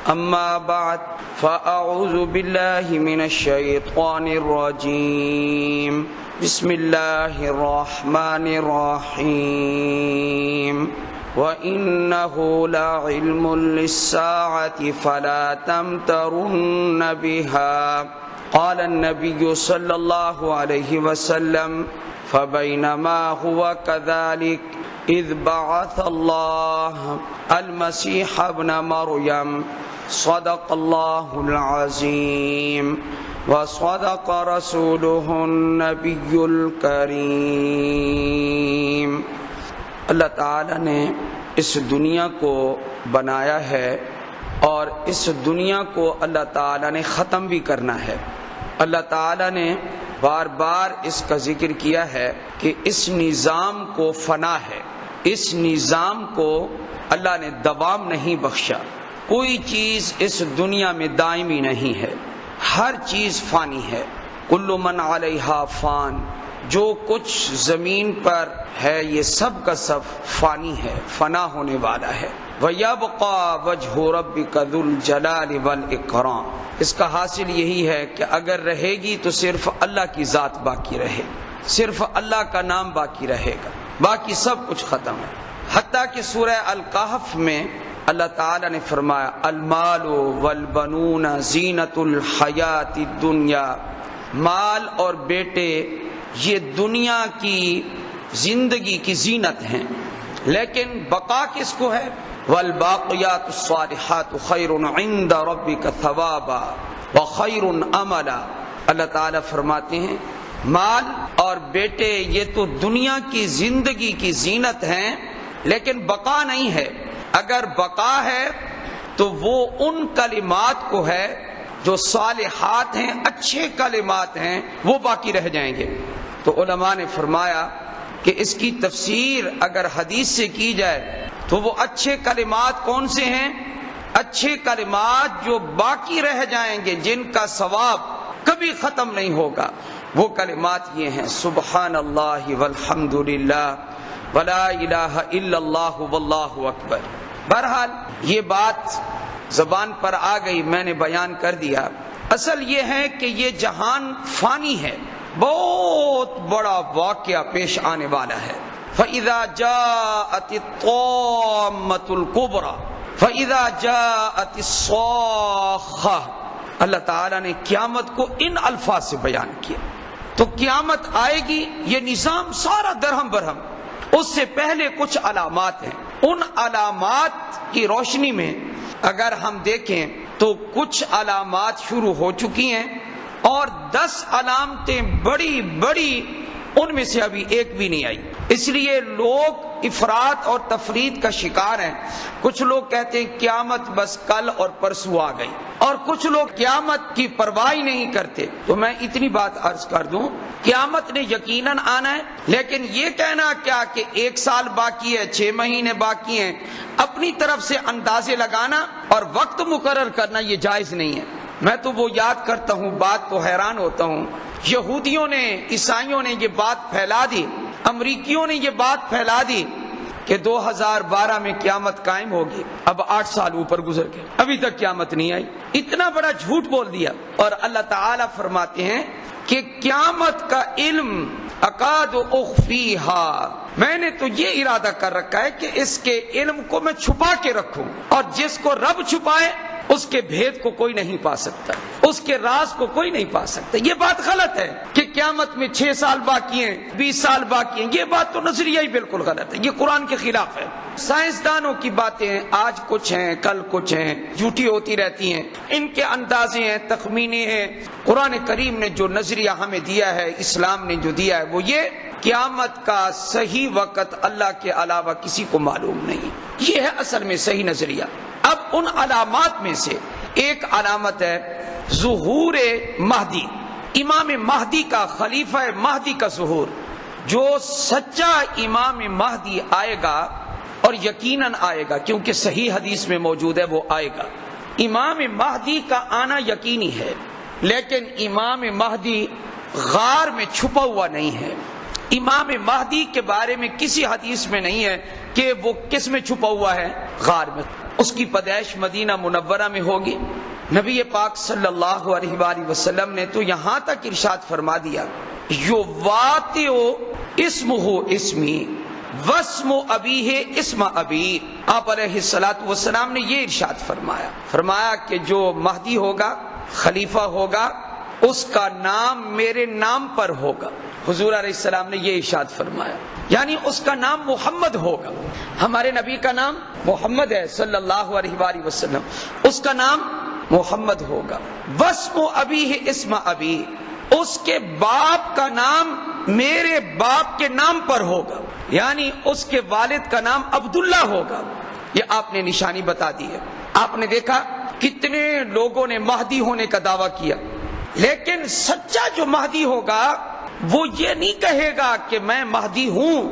أما بعد فأعوذ بالله من الشيطان الرجيم بسم الله الرحمن الرحيم وإنه لعلم للساعة فلا تمترن بها قال النبي صلى الله عليه وسلم فبينما هو كذلك إذ بعث الله المسيح ابن مريم صدق الله العظيم وصدق رسوله النبي الكريم۔ اللہ تعالی نے اس دنیا کو بنایا ہے اور اس دنیا کو اللہ تعالی نے ختم بھی کرنا ہے۔ اللہ تعالی نے بار بار اس کا ذکر کیا ہے کہ اس نظام کو فنا ہے، اس نظام کو اللہ نے دوام نہیں بخشا۔ کوئی چیز اس دنیا میں دائمی نہیں ہے، ہر چیز فانی ہے۔ کل من علیہا فان، جو کچھ زمین پر ہے یہ سب کا سب فانی ہے، فنا ہونے والا ہے۔ وَيَبْقَى وَجْهُ رَبِّكَ ذُو الْجَلَالِ وَالْإِكْرَامِ، اس کا حاصل یہی ہے کہ اگر رہے گی تو صرف اللہ کی ذات باقی رہے، صرف اللہ کا نام باقی رہے گا، باقی سب کچھ ختم ہے۔ حتیٰ کہ سورہ الکہف میں اللہ تعالی نے فرمایا المال والبنون زینت الحیات الدنیا، مال اور بیٹے یہ دنیا کی زندگی کی زینت ہیں، لیکن بقا کس کو ہے؟ والباقیات الصالحات خیر عند ربک ثوابا وخیر املا۔ اللہ تعالی فرماتے ہیں مال اور بیٹے یہ تو دنیا کی زندگی کی زینت ہیں لیکن بقا نہیں ہے۔ اگر بقا ہے تو وہ ان کلمات کو ہے جو صالحات ہیں، اچھے کلمات ہیں، وہ باقی رہ جائیں گے۔ تو علماء نے فرمایا کہ اس کی تفسیر اگر حدیث سے کی جائے تو وہ اچھے کلمات کون سے ہیں؟ اچھے کلمات جو باقی رہ جائیں گے، جن کا ثواب کبھی ختم نہیں ہوگا، وہ کلمات یہ ہیں سبحان اللہ والحمد للہ ولا الہ الا اللہ واللہ اکبر۔ بہرحال یہ بات زبان پر آ گئی، میں نے بیان کر دیا۔ اصل یہ ہے کہ یہ جہان فانی ہے، بہت بڑا واقعہ پیش آنے والا ہے۔ فَإِذَا جَاءَتِ الطَّامَّةُ الْكُبْرَى فَإِذَا جَاءَتِ الصَّاخَّةُ، اللہ تعالیٰ نے قیامت کو ان الفاظ سے بیان کیا۔ تو قیامت آئے گی، یہ نظام سارا درہم برہم، اس سے پہلے کچھ علامات ہیں۔ ان علامات کی روشنی میں اگر ہم دیکھیں تو کچھ علامات شروع ہو چکی ہیں اور 10 علامتیں بڑی بڑی، ان میں سے ابھی ایک بھی نہیں آئی۔ اس لیے لوگ افراط اور تفرید کا شکار ہیں۔ کچھ لوگ کہتے ہیں قیامت بس کل اور پرسوں آ گئی، اور کچھ لوگ قیامت کی پرواہ نہیں کرتے۔ تو میں اتنی بات عرض کر دوں، قیامت نے یقیناً آنا ہے، لیکن یہ کہنا کیا کہ 1 سال باقی ہے، 6 مہینے باقی ہیں، اپنی طرف سے اندازے لگانا اور وقت مقرر کرنا یہ جائز نہیں ہے۔ میں تو وہ یاد کرتا ہوں، بات تو حیران ہوتا ہوں، یہودیوں نے، عیسائیوں نے یہ بات پھیلا دی، امریکیوں نے یہ بات پھیلا دی کہ 2012 میں قیامت قائم ہوگی۔ اب 8 سال اوپر گزر گئے، ابھی تک قیامت نہیں آئی۔ اتنا بڑا جھوٹ بول دیا۔ اور اللہ تعالیٰ فرماتے ہیں کہ قیامت کا علم اکاد اخفیہا، میں نے تو یہ ارادہ کر رکھا ہے کہ اس کے علم کو میں چھپا کے رکھوں، اور جس کو رب چھپائے اس کے بھید کو کوئی نہیں پا سکتا، اس کے راز کو کوئی نہیں پا سکتا۔ یہ بات غلط ہے کہ قیامت میں 6 سال باقی ہیں، 20 سال باقی ہیں، یہ بات تو نظریہ ہی بالکل غلط ہے، یہ قرآن کے خلاف ہے۔ سائنسدانوں کی باتیں آج کچھ ہیں، کل کچھ ہیں، جھوٹی ہوتی رہتی ہیں، ان کے اندازے ہیں، تخمینے ہیں۔ قرآن کریم نے جو نظریہ ہمیں دیا ہے، اسلام نے جو دیا ہے، وہ یہ قیامت کا صحیح وقت اللہ کے علاوہ کسی کو معلوم نہیں، یہ ہے اصل میں صحیح نظریہ۔ اب ان علامات میں سے ایک علامت ہے ظہور مہدی، امام مہدی کا، خلیفہ مہدی کا ظہور۔ جو سچا امام مہدی آئے گا، اور یقیناً آئے گا کیونکہ صحیح حدیث میں موجود ہے، وہ آئے گا۔ امام مہدی کا آنا یقینی ہے، لیکن امام مہدی غار میں چھپا ہوا نہیں ہے۔ امام مہدی کے بارے میں کسی حدیث میں نہیں ہے کہ وہ کس میں چھپا ہوا ہے، غار میں۔ اس کی پیدائش مدینہ منورہ میں ہوگی۔ نبی پاک صلی اللہ علیہ وآلہ وسلم نے تو یہاں تک ارشاد فرما دیا، یواطئ اسمہ اسمی واسم ابیہ اسم ابی۔ آپ علیہ الصلوۃ والسلام نے یہ ارشاد فرمایا کہ جو مہدی ہوگا، خلیفہ ہوگا، اس کا نام میرے نام پر ہوگا۔ حضور علیہ السلام نے یہ ارشاد فرمایا، یعنی اس کا نام محمد ہوگا۔ ہمارے نبی کا نام محمد ہے صلی اللہ علیہ وآلہ وسلم، اس کا نام محمد ہوگا۔ واسم ابیہ اسم ابی، اس کے باپ کا نام میرے باپ کے نام پر ہوگا، یعنی اس کے والد کا نام عبداللہ ہوگا۔ یہ آپ نے نشانی بتا دی ہے۔ آپ نے دیکھا کتنے لوگوں نے مہدی ہونے کا دعویٰ کیا، لیکن سچا جو مہدی ہوگا وہ یہ نہیں کہے گا کہ میں مہدی ہوں،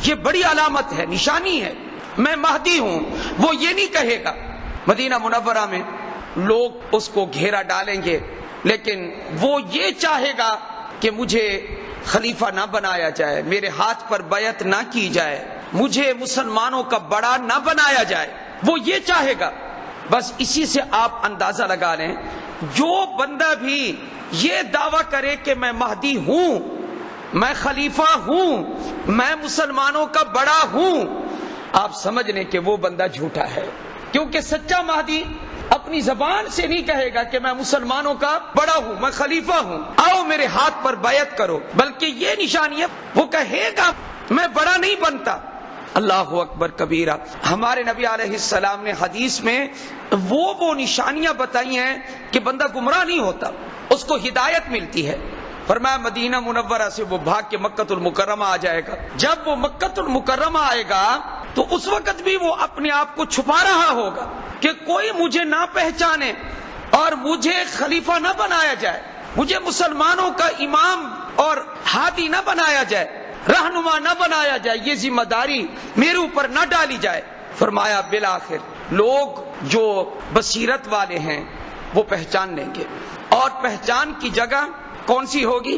یہ بڑی علامت ہے، نشانی ہے، میں مہدی ہوں، وہ یہ نہیں کہے گا۔ مدینہ منورہ میں لوگ اس کو گھیرا ڈالیں گے، لیکن وہ یہ چاہے گا کہ مجھے خلیفہ نہ بنایا جائے، میرے ہاتھ پر بیعت نہ کی جائے، مجھے مسلمانوں کا بڑا نہ بنایا جائے، وہ یہ چاہے گا۔ بس اسی سے آپ اندازہ لگا لیں، جو بندہ بھی یہ دعویٰ کرے کہ میں مہدی ہوں، میں خلیفہ ہوں، میں مسلمانوں کا بڑا ہوں، آپ سمجھ لیں کہ وہ بندہ جھوٹا ہے، کیونکہ سچا مہدی اپنی زبان سے نہیں کہے گا کہ میں مسلمانوں کا بڑا ہوں، میں خلیفہ ہوں، آؤ میرے ہاتھ پر بیعت کرو، بلکہ یہ نشانی ہے، وہ کہے گا میں بڑا نہیں بنتا۔ اللہ اکبر کبیرہ۔ ہمارے نبی علیہ السلام نے حدیث میں وہ نشانیاں بتائی ہیں کہ بندہ گمراہ نہیں ہوتا، اس کو ہدایت ملتی ہے۔ فرمایا مدینہ منورہ سے وہ بھاگ کے مکہ المکرمہ آ جائے گا۔ جب وہ مکہ المکرمہ آئے گا تو اس وقت بھی وہ اپنے آپ کو چھپا رہا ہوگا کہ کوئی مجھے نہ پہچانے اور مجھے خلیفہ نہ بنایا جائے، مجھے مسلمانوں کا امام اور ہادی نہ بنایا جائے، رہنما نہ بنایا جائے، یہ ذمہ داری میرے اوپر نہ ڈالی جائے۔ فرمایا بالآخر لوگ جو بصیرت والے ہیں وہ پہچان لیں گے، اور پہچان کی جگہ کون سی ہوگی؟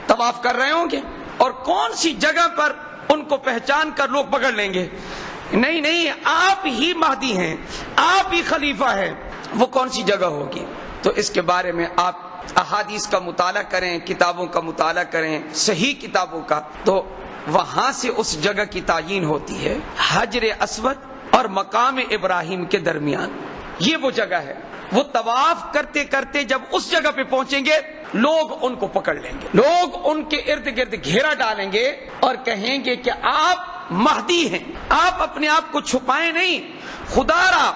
طواف کر رہے ہوں گے، اور کون سی جگہ پر ان کو پہچان کر لوگ پکڑ لیں گے؟ نہیں، آپ ہی مہدی ہیں، آپ ہی خلیفہ ہیں۔ وہ کون سی جگہ ہوگی؟ تو اس کے بارے میں آپ احادیث کا مطالعہ کریں، کتابوں کا مطالعہ کریں، صحیح کتابوں کا، تو وہاں سے اس جگہ کی تعیین ہوتی ہے۔ حجر اسود اور مقام ابراہیم کے درمیان یہ وہ جگہ ہے۔ وہ طواف کرتے کرتے جب اس جگہ پہ پہنچیں گے لوگ ان کو پکڑ لیں گے، لوگ ان کے ارد گرد گھیرا ڈالیں گے اور کہیں گے کہ آپ مہدی ہیں، آپ اپنے آپ کو چھپائیں نہیں۔ خدا را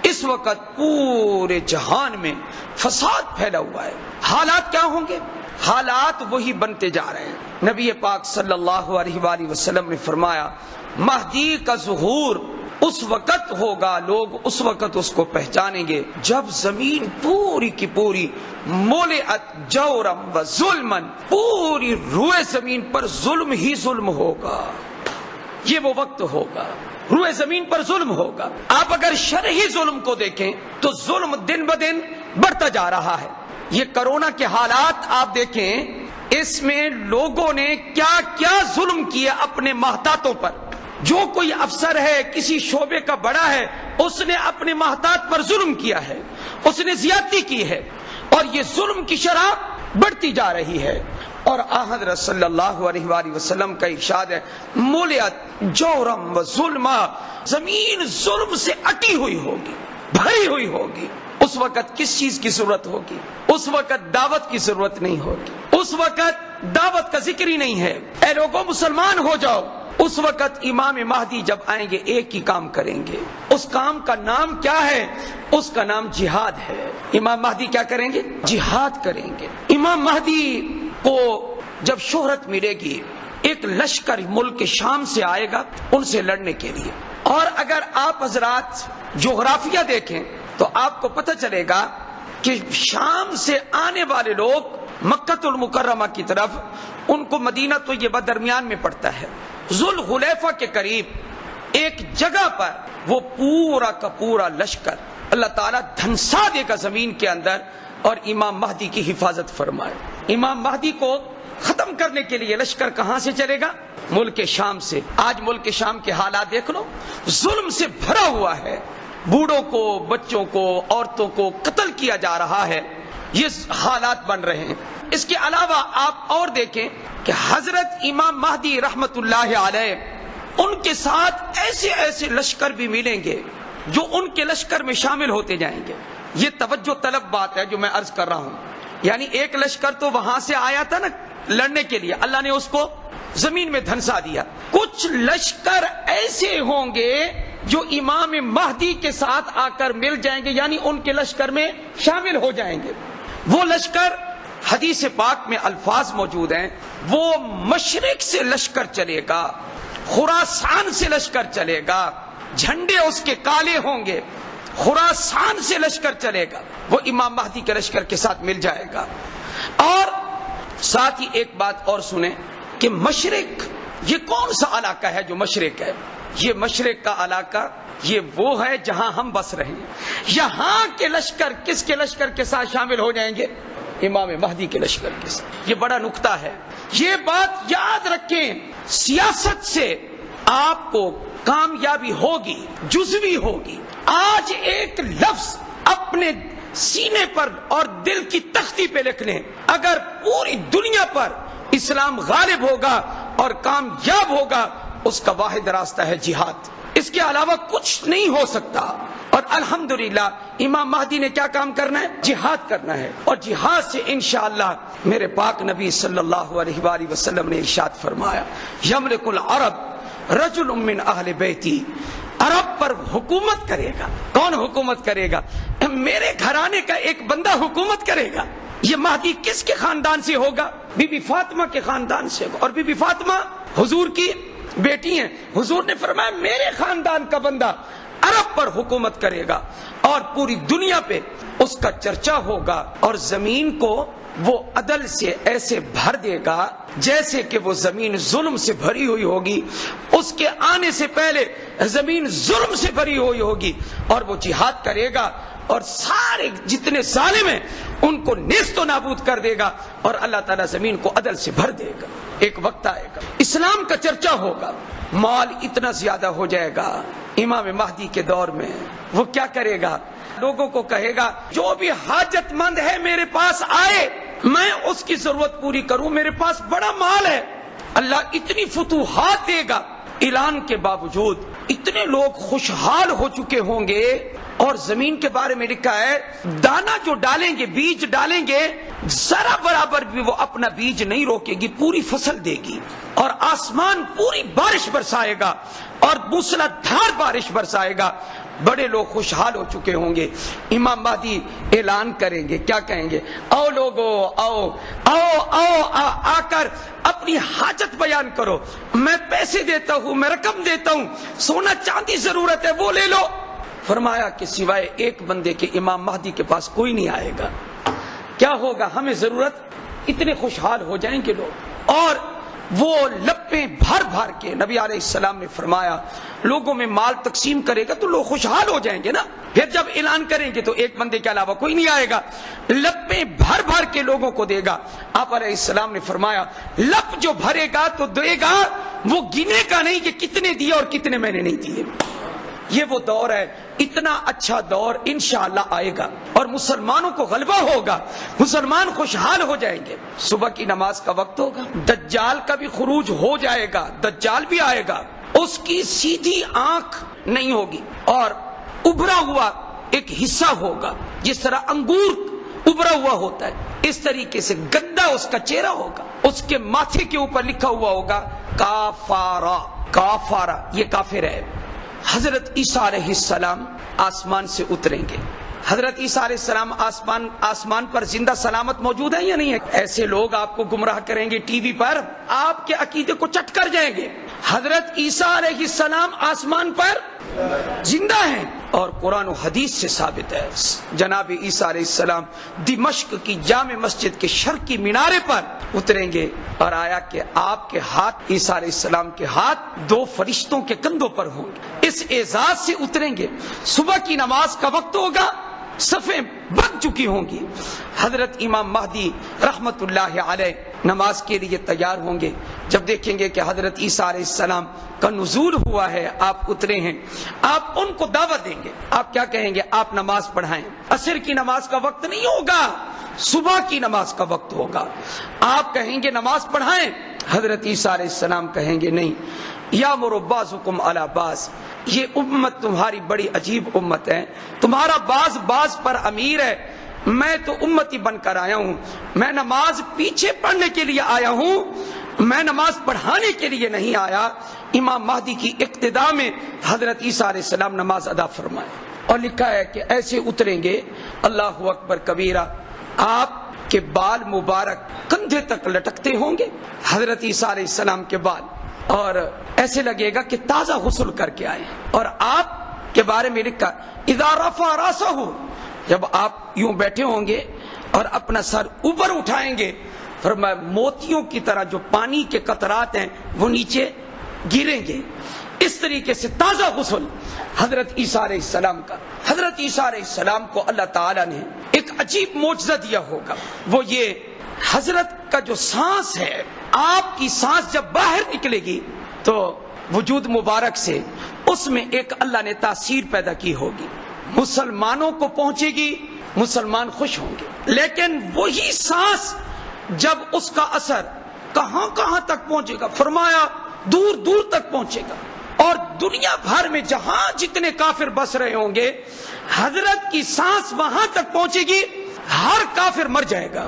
اس وقت پورے جہان میں فساد پھیلا ہوا ہے۔ حالات کیا ہوں گے؟ حالات وہی بنتے جا رہے ہیں۔ نبی پاک صلی اللہ علیہ وآلہ وسلم نے فرمایا مہدی کا ظہور اس وقت ہوگا، لوگ اس وقت اس کو پہچانیں گے جب زمین پوری کی پوری ملئت جورم و ظلمن، پوری روئے زمین پر ظلم ہی ظلم ہوگا۔ یہ وہ وقت ہوگا، روئے زمین پر ظلم ہوگا۔ آپ اگر شرعی ظلم کو دیکھیں تو ظلم دن بدن بڑھتا جا رہا ہے۔ یہ کرونا کے حالات آپ دیکھیں، اس میں لوگوں نے کیا کیا ظلم کیا اپنے محتاطوں پر۔ جو کوئی افسر ہے، کسی شعبے کا بڑا ہے، اس نے اپنے محتاط پر ظلم کیا ہے، اس نے زیادتی کی ہے، اور یہ ظلم کی شرح بڑھتی جا رہی ہے۔ اور حضرت صلی اللہ علیہ وآلہ وسلم کا ارشاد ہے ملئت جورم و ظلما، زمین ظلم سے اٹی ہوئی ہوگی، بھری ہوئی ہوگی۔ اس وقت کس چیز کی ضرورت ہوگی؟ اس وقت دعوت کی ضرورت نہیں ہوگی، اس وقت دعوت کا ذکر ہی نہیں ہے۔ اے لوگوں مسلمان ہو جاؤ۔ اس وقت امام مہدی جب آئیں گے ایک ہی کام کریں گے، اس کام کا نام کیا ہے؟ اس کا نام جہاد ہے۔ امام مہدی کیا کریں گے؟ جہاد کریں گے۔ امام مہدی کو جب شہرت ملے گی، ایک لشکر ملک شام سے آئے گا ان سے لڑنے کے لیے۔ اور اگر آپ حضرات جغرافیہ دیکھیں تو آپ کو پتہ چلے گا کہ شام سے آنے والے لوگ مکہ المکرمہ کی طرف، ان کو مدینہ طیبہ درمیان میں پڑتا ہے، ذوالحلیفہ کے قریب ایک جگہ پر وہ پورا کا پورا لشکر اللہ تعالیٰ دھنسا دے گا زمین کے اندر، اور امام مہدی کی حفاظت فرمائے۔ امام مہدی کو ختم کرنے کے لیے لشکر کہاں سے چلے گا؟ ملک شام سے۔ آج ملک شام کے حالات دیکھ لو، ظلم سے بھرا ہوا ہے، بوڑھوں کو، بچوں کو، عورتوں کو قتل کیا جا رہا ہے، یہ حالات بن رہے ہیں۔ اس کے علاوہ آپ اور دیکھیں کہ حضرت امام مہدی رحمت اللہ علیہ، ان کے ساتھ ایسے ایسے لشکر بھی ملیں گے جو ان کے لشکر میں شامل ہوتے جائیں گے۔ یہ توجہ طلب بات ہے جو میں عرض کر رہا ہوں۔ یعنی ایک لشکر تو وہاں سے آیا تھا نا لڑنے کے لیے، اللہ نے اس کو زمین میں دھنسا دیا۔ کچھ لشکر ایسے ہوں گے جو امام مہدی کے ساتھ آ کر مل جائیں گے، یعنی ان کے لشکر میں شامل ہو جائیں گے۔ وہ لشکر، حدیث پاک میں الفاظ موجود ہیں، وہ مشرق سے لشکر چلے گا، خراسان سے لشکر چلے گا، جھنڈے اس کے کالے ہوں گے، خراسان سے لشکر چلے گا، وہ امام مہدی کے لشکر کے ساتھ مل جائے گا۔ اور ساتھ ہی ایک بات اور سنیں کہ مشرق، یہ کون سا علاقہ ہے جو مشرق ہے؟ یہ مشرق کا علاقہ یہ وہ ہے جہاں ہم بس رہے ہیں۔ یہاں کے لشکر کس کے لشکر کے ساتھ شامل ہو جائیں گے؟ امام مہدی کے لشکر کے ساتھ۔ یہ بڑا نکتہ ہے، یہ بات یاد رکھیں۔ سیاست سے آپ کو کامیابی ہوگی، جزوی ہوگی۔ آج ایک لفظ اپنے سینے پر اور دل کی تختی پہ لکھ لیں، اگر پوری دنیا پر اسلام غالب ہوگا اور کامیاب ہوگا، اس کا واحد راستہ ہے جہاد، اس کے علاوہ کچھ نہیں ہو سکتا۔ اور الحمدللہ امام مہدی نے کیا کام کرنا ہے؟ جہاد کرنا ہے، اور جہاد سے انشاءاللہ میرے پاک نبی صلی اللہ علیہ وآلہ وسلم نے ارشاد فرمایا، یملک العرب رجل من اہل بیتی، عرب پر حکومت کرے گا۔ کون حکومت کرے گا؟ میرے گھرانے کا ایک بندہ حکومت کرے گا۔ یہ مہدی کس کے خاندان سے ہوگا؟ بی بی فاطمہ کے خاندان سے ہوگا، اور بی بی فاطمہ حضور کی بیٹی ہیں۔ حضور نے فرمایا میرے خاندان کا بندہ عرب پر حکومت کرے گا، اور پوری دنیا پہ اس کا چرچا ہوگا، اور زمین کو وہ عدل سے ایسے بھر دے گا جیسے کہ وہ زمین ظلم سے بھری ہوئی ہوگی۔ اس کے آنے سے پہلے زمین ظلم سے بھری ہوئی ہوگی، اور وہ جہاد کرے گا، اور سارے جتنے ظالم ہیں ان کو نیست و نابود کر دے گا، اور اللہ تعالیٰ زمین کو عدل سے بھر دے گا۔ ایک وقت آئے گا اسلام کا چرچا ہوگا، مال اتنا زیادہ ہو جائے گا امام مہدی کے دور میں۔ وہ کیا کرے گا؟ لوگوں کو کہے گا جو بھی حاجت مند ہے میرے پاس آئے، میں اس کی ضرورت پوری کروں، میرے پاس بڑا مال ہے۔ اللہ اتنی فتوحات دے گا، اعلان کے باوجود اتنے لوگ خوشحال ہو چکے ہوں گے۔ اور زمین کے بارے میں لکھا ہے دانا جو ڈالیں گے، بیج ڈالیں گے، ذرا برابر بھی وہ اپنا بیج نہیں روکے گی، پوری فصل دے گی، اور آسمان پوری بارش برسائے گا، اور موسلا دھار بارش برسائے گا۔ بڑے لوگ خوشحال ہو چکے ہوں گے۔ امام مہدی اعلان کریں گے، کیا کہیں گے؟ آؤ لوگو، آؤ آؤ آؤ، آ کر اپنی حاجت بیان کرو، میں پیسے دیتا ہوں، میں رقم دیتا ہوں، سونا چاندی ضرورت ہے وہ لے لو۔ فرمایا کہ سوائے ایک بندے کے امام مہدی کے پاس کوئی نہیں آئے گا۔ کیا ہوگا؟ ہمیں ضرورت، اتنے خوشحال ہو جائیں گے لوگ، اور وہ لپیں بھر بھر کے نبی علیہ السلام نے فرمایا لوگوں میں مال تقسیم کرے گا تو لوگ خوشحال ہو جائیں گے نا۔ پھر جب اعلان کریں گے تو ایک بندے کے علاوہ کوئی نہیں آئے گا، لپیں بھر بھر کے لوگوں کو دے گا۔ آپ علیہ السلام نے فرمایا لپ جو بھرے گا تو دے گا، وہ گنے کا نہیں کہ کتنے دیے اور کتنے میں نے نہیں دیے۔ یہ وہ دور ہے، اتنا اچھا دور انشاءاللہ آئے گا، اور مسلمانوں کو غلبہ ہوگا، مسلمان خوشحال ہو جائیں گے۔ صبح کی نماز کا وقت ہوگا، دجال کا بھی خروج ہو جائے گا، دجال بھی آئے گا، اس کی سیدھی آنکھ نہیں ہوگی، اور ابھرا ہوا ایک حصہ ہوگا، جس طرح انگور ابھرا ہوا ہوتا ہے، اس طریقے سے گندا اس کا چہرہ ہوگا، اس کے ماتھے کے اوپر لکھا ہوا ہوگا کافارا۔ کافارا یہ کافر ہے۔ حضرت عیسیٰ علیہ السلام آسمان سے اتریں گے۔ حضرت عیسیٰ علیہ السلام آسمان پر زندہ سلامت موجود ہیں یا نہیں ہے؟ ایسے لوگ آپ کو گمراہ کریں گے ٹی وی پر، آپ کے عقیدے کو چٹ کر جائیں گے۔ حضرت عیسیٰ علیہ السلام آسمان پر زندہ ہیں، اور قرآن و حدیث سے ثابت ہے جناب عیسیٰ علیہ السلام دمشق کی جامع مسجد کے شرقی مینارے پر اتریں گے، اور آیا کہ آپ کے ہاتھ، عیسیٰ علیہ السلام کے ہاتھ دو فرشتوں کے کندھوں پر ہوں گے، اس اعزاز سے اتریں گے۔ صبح کی نماز کا وقت ہوگا، صفیں بن چکی ہوں گی، حضرت امام مہدی رحمت اللہ علیہ نماز کے لیے تیار ہوں گے، جب دیکھیں گے کہ حضرت عیسیٰ علیہ السلام کا نزول ہوا ہے، آپ اترے ہیں، آپ ان کو دعوت دیں گے، آپ کیا کہیں گے؟ آپ نماز پڑھائیں، عصر کی نماز کا وقت نہیں ہوگا، صبح کی نماز کا وقت ہوگا، آپ کہیں گے نماز پڑھائیں، حضرت عیسیٰ علیہ السلام کہیں گے نہیں، یامر بعضکم علی بعض، یہ امت تمہاری بڑی عجیب امت ہے، تمہارا بعض پر امیر ہے، میں تو امتی بن کر آیا ہوں، میں نماز پیچھے پڑھنے کے لیے آیا ہوں، میں نماز پڑھانے کے لیے نہیں آیا۔ امام مہدی کی اقتدا میں حضرت عیسیٰ علیہ السلام نماز ادا فرمائے، اور لکھا ہے کہ ایسے اتریں گے، اللہ اکبر کبیرہ، آپ کے بال مبارک کندھے تک لٹکتے ہوں گے، حضرت عیسیٰ علیہ السلام کے بال، اور ایسے لگے گا کہ تازہ غسل کر کے آئے، اور آپ کے بارے میں لکھا اذا رفع راسہ، جب آپ یوں بیٹھے ہوں گے اور اپنا سر اوپر اٹھائیں گے، فرمایا موتیوں کی طرح جو پانی کے قطرات ہیں وہ نیچے گریں گے، اس طریقے سے تازہ غسل حضرت عیسیٰ علیہ السلام کا۔ حضرت عیسیٰ علیہ السلام کو اللہ تعالیٰ نے ایک عجیب معجزہ دیا ہوگا، وہ یہ حضرت کا جو سانس ہے، آپ کی سانس جب باہر نکلے گی تو وجود مبارک سے اس میں ایک اللہ نے تاثیر پیدا کی ہوگی، مسلمانوں کو پہنچے گی، مسلمان خوش ہوں گے، لیکن وہی سانس جب اس کا اثر کہاں کہاں تک پہنچے گا، فرمایا دور دور تک پہنچے گا، اور دنیا بھر میں جہاں جتنے کافر بس رہے ہوں گے، حضرت کی سانس وہاں تک پہنچے گی، ہر کافر مر جائے گا،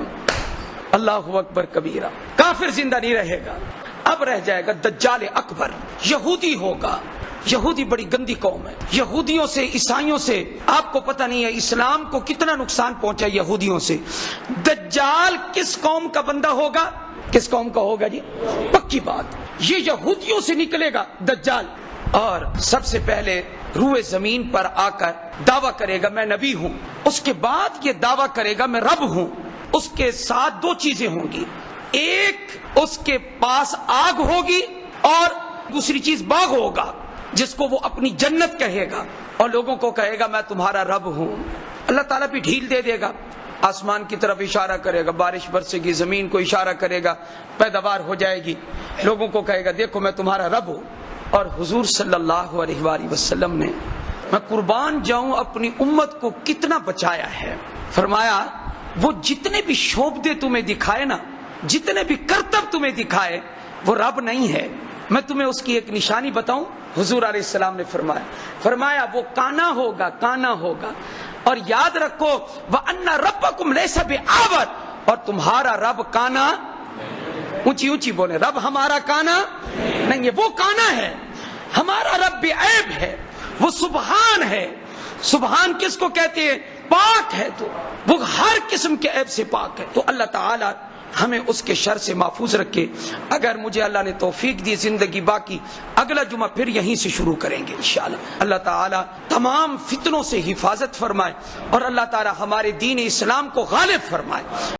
اللہ اکبر کبیرہ، کافر زندہ نہیں رہے گا، اب رہ جائے گا دجال اکبر، یہودی ہوگا۔ یہودی بڑی گندی قوم ہے، یہودیوں سے، عیسائیوں سے آپ کو پتہ نہیں ہے اسلام کو کتنا نقصان پہنچا یہودیوں سے۔ دجال کس قوم کا بندہ ہوگا؟ کس قوم کا ہوگا جی؟ پکی بات، یہ یہودیوں سے نکلے گا دجال، اور سب سے پہلے روئے زمین پر آ کر دعویٰ کرے گا میں نبی ہوں، اس کے بعد یہ دعویٰ کرے گا میں رب ہوں۔ اس کے ساتھ دو چیزیں ہوں گی، ایک اس کے پاس آگ ہوگی اور دوسری چیز باغ ہوگا جس کو وہ اپنی جنت کہے گا، اور لوگوں کو کہے گا میں تمہارا رب ہوں۔ اللہ تعالیٰ بھی ڈھیل دے دے گا، آسمان کی طرف اشارہ کرے گا، بارش برسے گی، زمین کو اشارہ کرے گا، پیداوار ہو جائے گی، لوگوں کو کہے گا دیکھو میں تمہارا رب ہوں۔ اور حضور صلی اللہ علیہ وآلہ وسلم نے، میں قربان جاؤں، اپنی امت کو کتنا بچایا ہے۔ فرمایا وہ جتنے بھی شعبدے تمہیں دکھائے نا، جتنے بھی کرتب تمہیں دکھائے، وہ رب نہیں ہے۔ میں تمہیں اس کی ایک نشانی بتاؤں، حضور علیہ السلام نے فرمایا وہ کانا ہوگا، کانا ہوگا، اور یاد رکھو وَأَنَّ رَبَّكُمْ لَيْسَ بِأَعْوَرٍ، اور تمہارا رب کانا، اونچی اونچی بولے، رب ہمارا کانا نہیں ہے، وہ کانا ہے، ہمارا رب بے عیب ہے، وہ سبحان ہے۔ سبحان کس کو کہتے ہیں؟ پاک ہے، تو وہ ہر قسم کے عیب سے پاک ہے۔ تو اللہ تعالی ہمیں اس کے شر سے محفوظ رکھے۔ اگر مجھے اللہ نے توفیق دی زندگی باقی، اگلا جمعہ پھر یہیں سے شروع کریں گے انشاءاللہ۔ اللہ تعالی تمام فتنوں سے حفاظت فرمائے، اور اللہ تعالی ہمارے دین اسلام کو غالب فرمائے۔